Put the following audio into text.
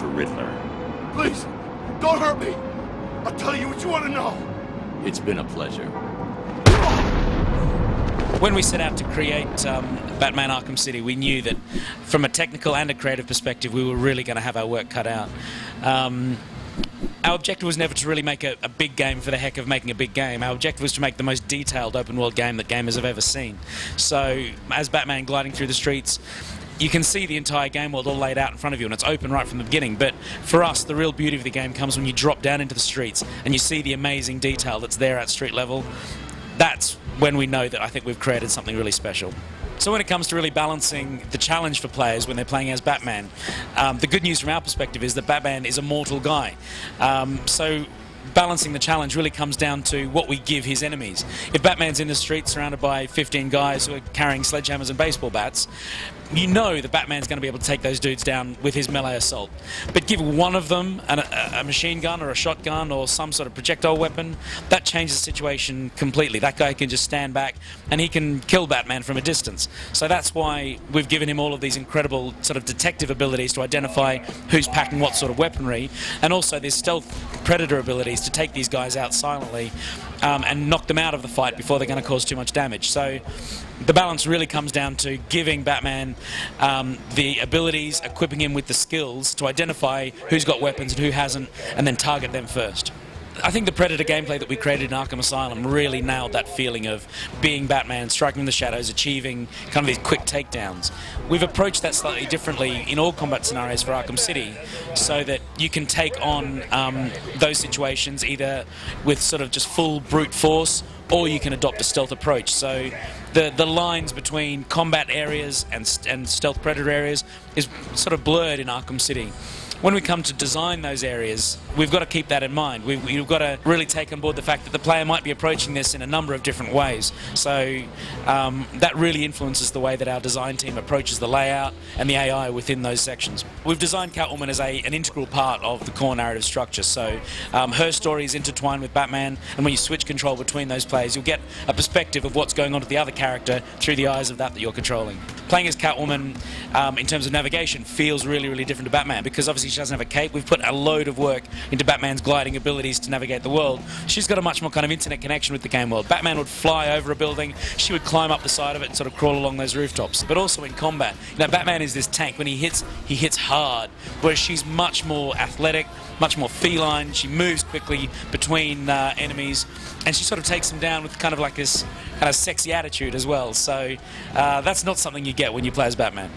for Riddler. Please, don't hurt me. I'll tell you what you want to know. It's been a pleasure. When we set out to create Batman Arkham City, we knew that from a technical and a creative perspective, we were really going to have our work cut out. Our objective was never to really make a big game for the heck of making a big game. Our objective was to make the most detailed open-world game that gamers have ever seen. So, as Batman gliding through the streets, you can see the entire game world all laid out in front of you, and it's open right from the beginning. But for us, the real beauty of the game comes when you drop down into the streets and you see the amazing detail that's there at street level. That's when we know that I think we've created something really special. So when it comes to really balancing the challenge for players when they're playing as Batman, the good news from our perspective is that Batman is a mortal guy. So balancing the challenge really comes down to what we give his enemies. If Batman's in the street surrounded by 15 guys who are carrying sledgehammers and baseball bats, you know that Batman's going to be able to take those dudes down with his melee assault. But give one of them a machine gun or a shotgun or some sort of projectile weapon, that changes the situation completely. That guy can just stand back and he can kill Batman from a distance. So that's why we've given him all of these incredible sort of detective abilities to identify who's packing what sort of weaponry, and also there's stealth predator abilities to take these guys out silently and knock them out of the fight before they're going to cause too much damage. So the balance really comes down to giving Batman the abilities, equipping him with the skills to identify who's got weapons and who hasn't, and then target them first. I think the Predator gameplay that we created in Arkham Asylum really nailed that feeling of being Batman, striking in the shadows, achieving kind of these quick takedowns. We've approached that slightly differently in all combat scenarios for Arkham City, so that you can take on those situations either with sort of just full brute force, or you can adopt a stealth approach. So the lines between combat areas and stealth predator areas is sort of blurred in Arkham City. When we come to design those areas, we've got to keep that in mind. We've got to really take on board the fact that the player might be approaching this in a number of different ways. So that really influences the way that our design team approaches the layout and the AI within those sections. We've designed Catwoman as an integral part of the core narrative structure. So her story is intertwined with Batman, and when you switch control between those players, you'll get a perspective of what's going on to the other character through the eyes of that you're controlling. Playing as Catwoman in terms of navigation feels really, really different to Batman, because obviously she doesn't have a cape. We've put a load of work into Batman's gliding abilities to navigate the world. She's got a much more kind of internet connection with the game world. Batman would fly over a building, she would climb up the side of it and sort of crawl along those rooftops. But also in combat, Batman is this tank. When he hits hard, whereas she's much more athletic, much more feline. She moves quickly between enemies, and she sort of takes them down with kind of like this kind of sexy attitude as well. So that's not something you get when you play as Batman.